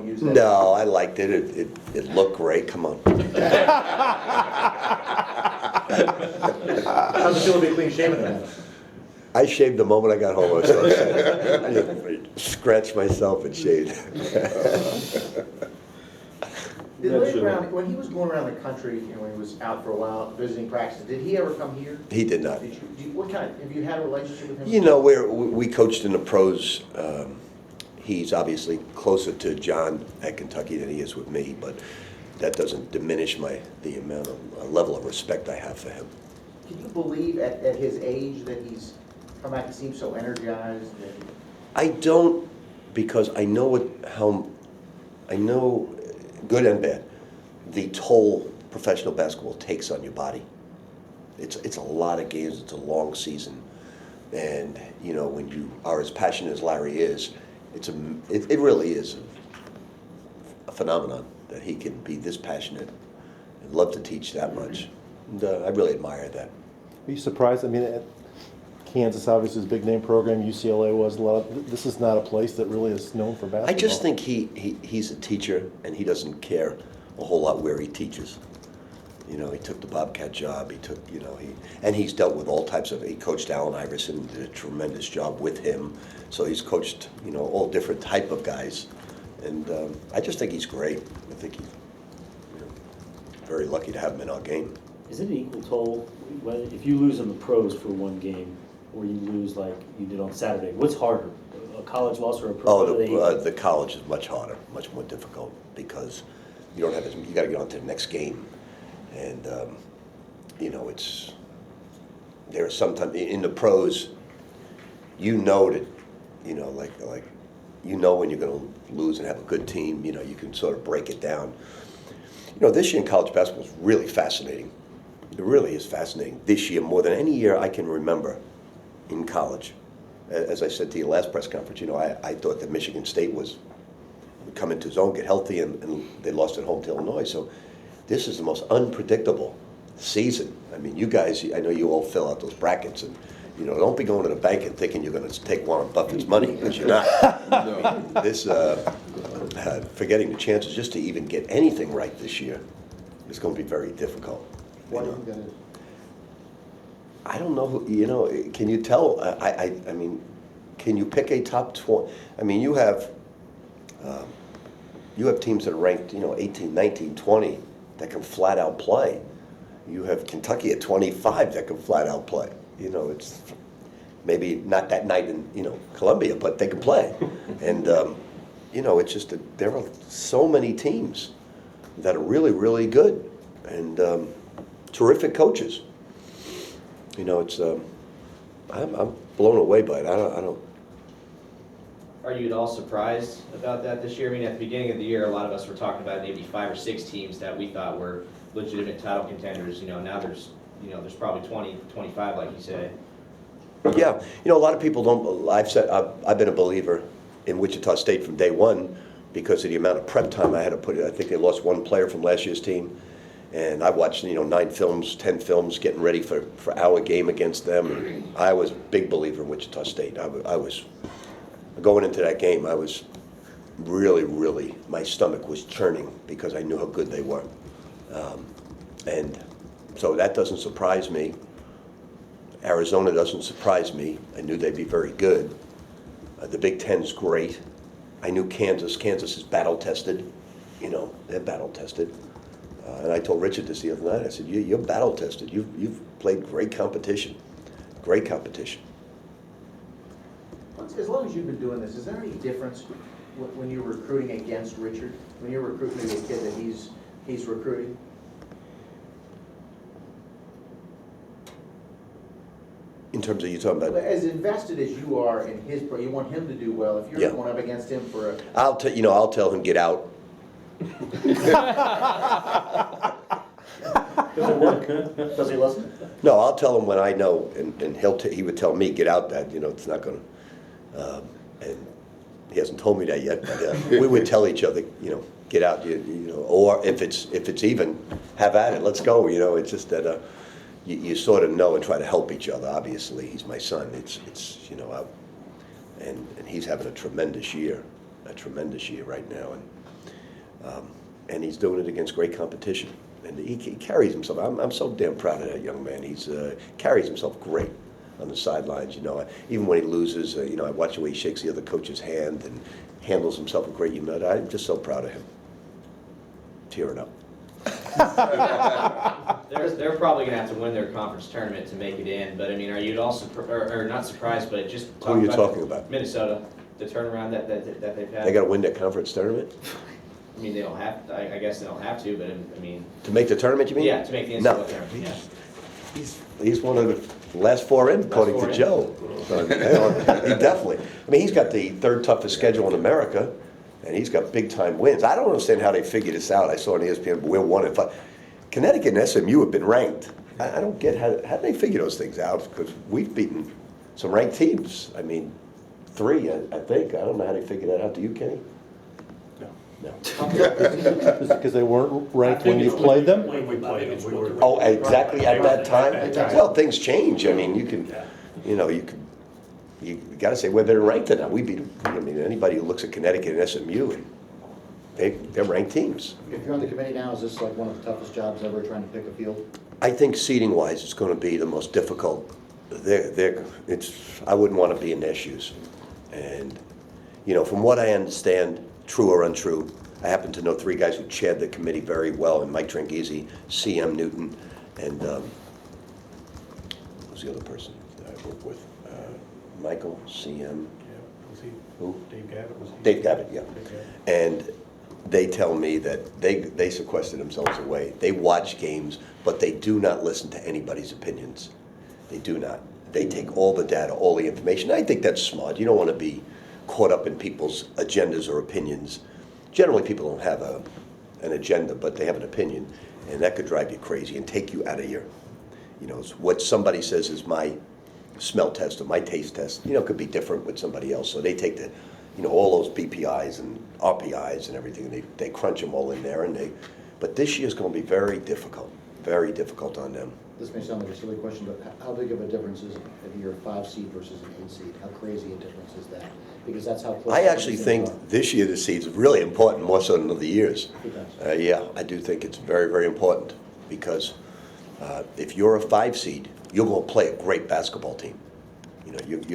won't use that? No, I liked it. It looked great. Come on. How's it feel to be clean shaven then? I shaved the moment I got home. I was so upset. I just scratched myself and shaved. Did Larry Brown, when he was going around the country, when he was out for a while visiting practices, did he ever come here? He did not. What kind of, have you had a relationship with him? You know, we coached in the pros. He's obviously closer to John at Kentucky than he is with me, but that doesn't diminish the amount of level of respect I have for him. Can you believe at his age that he's come back and seems so energized? I don't, because I know I know, good and bad, the toll professional basketball takes on your body. It's a lot of games, it's a long season. And, you know, when you are as passionate as Larry is, it really is a phenomenon that he can be this passionate and love to teach that much. And I really admire that. Are you surprised? I mean, Kansas obviously is a big name program. UCLA was a lot. This is not a place that really is known for basketball. I just think he's a teacher, and he doesn't care a whole lot where he teaches. You know, he took the Bobcat job. He took, you know, he's dealt with all types of. He coached Allen Iverson, did a tremendous job with him. So he's coached, you know, all different type of guys, and I just think he's great. I think he's very lucky to have him in our game. Is it an equal toll if you lose in the pros for one game, or you lose like you did on Saturday? What's harder, a college loss or a pro? Oh, the college is much harder, much more difficult because you don't have you got to get on to the next game, and you know there are sometimes in the pros, you know that you know like you know when you're going to lose and have a good team. You know you can sort of break it down. You know, this year in college basketball is really fascinating. It really is fascinating. This year, more than any year I can remember in college. As I said to you last press conference, you know, I thought that Michigan State would come into its own, get healthy, and they lost at home to Illinois. So this is the most unpredictable season. I mean, you guys, I know you all fill out those brackets, and you know, don't be going to the bank and thinking you're going to take Warren Buffett's money, because you're not. No. I mean, this, forgetting the chances just to even get anything right this year is going to be very difficult. Why do you think that is? I don't know who, you know, can you tell, I mean, can you pick a top 20? I mean, you have teams that are ranked, you know, 18, 19, 20 that can flat out play. You have Kentucky at 25 that can flat out play. You know, it's maybe not that night in, you know, Columbia, but they can play. And, you know, it's just that there are so many teams that are really, really good and terrific coaches. You know, it's I'm blown away by it. I don't. Are you at all surprised about that this year? I mean, at the beginning of the year, a lot of us were talking about maybe 5 or 6 teams that we thought were legitimate title contenders. You know, now there's probably 20, 25, like you say. Yeah, you know, a lot of people don't. I've been a believer in Wichita State from day one because of the amount of prep time I had to put in. I think they lost 1 player from last year's team. And I watched, you know, 9 films, 10 films, getting ready for our game against them. And I was a big believer in Wichita State. I was going into that game. I was really, my stomach was churning because I knew how good they were. And so that doesn't surprise me. Arizona doesn't surprise me. I knew they'd be very good. The Big Ten's great. I knew Kansas. Kansas is battle tested. You know, they're battle tested. And I told Richard this the other night. I said, "You're battle tested. You've played great competition, great competition." As long as you've been doing this, is there any difference when you're recruiting against Richard? When you're recruiting a kid that he's recruiting? In terms of you talking about, As invested as you are in his pro, you want him to do well. If you're going up against him for a, I'll tell him get out. Does it work? Does he listen? No, I'll tell him when I know, and he would tell me get out. That, you know, it's not going to. And he hasn't told me that yet. But we would tell each other, you know, get out. You know, or if it's even, have at it. Let's go. You know, it's just that you sort of know and try to help each other. Obviously, he's my son. It's you know, and he's having a tremendous year right now, and And he's doing it against great competition. And he carries himself. I'm so damn proud of that young man. He's carries himself great on the sidelines. You know, even when he loses, you know, I watch the way he shakes the other coach's hand and handles himself a great. You know, I'm just so proud of him. Tearing up. They're probably gonna have to win their conference tournament to make it in, but I mean, are you at all or not surprised, but just Who are you talking about? Minnesota, the turnaround that they've had? They got to win that conference tournament I mean, they don't have, I guess they don't have to, but I mean, to make the tournament. You mean? yeah, to make the No. NCAA tournament, yeah. He's one of the last four in, according four to in. Joe. So, you know, he definitely. I mean, he's got the third toughest schedule in America, and he's got big time wins. I don't understand how they figured this out. I saw on ESPN, we're 1-5. Connecticut and SMU have been ranked. I don't get how they figure those things out, because we've beaten some ranked teams. I mean, 3, I think. I don't know how they figure that out. Do you, Kenny? No. Because they weren't ranked when you played them? When we played them, we were. Oh, exactly at that time? At that time. Well, things change. I mean, you can, you know, you gotta say whether they're ranked or not. We beat them. I mean, anybody who looks at Connecticut and SMU, and they're ranked teams. If you're on the committee now, is this like one of the toughest jobs ever, trying to pick a field? I think seating wise, it's gonna be the most difficult. I wouldn't wanna be in their shoes. And, you know, from what I understand, true or untrue, I happen to know 3 guys who chaired the committee very well, and Mike Tranghese, C.M. Newton, and who's the other person that I work with? Michael, C.M. Was he, Who? Dave Gavitt, was he? Dave Gavitt, yeah. Dave Gavitt. And they tell me that they sequester themselves away. They watch games, but they do not listen to anybody's opinions. They do not. They take all the data, all the information. I think that's smart. You don't want to be caught up in people's agendas or opinions. Generally, people don't have an agenda, but they have an opinion, and that could drive you crazy and take you out of your, you know, what somebody says is my smell test or my taste test, you know, could be different with somebody else. So they take the, you know, all those BPIs and RPIs and everything, and they crunch them all in there, but this year's going to be very difficult on them. This may sound like a silly question, but how big of a difference is it if you're a 5 seed versus an 8 seed? How crazy a difference is that? Because that's how close. I actually these think things this year the seed's really important, more so than other years. It does. Yeah, I do think it's very, very important, because if you're a 5 seed, you're going to play a great basketball team. You know, you're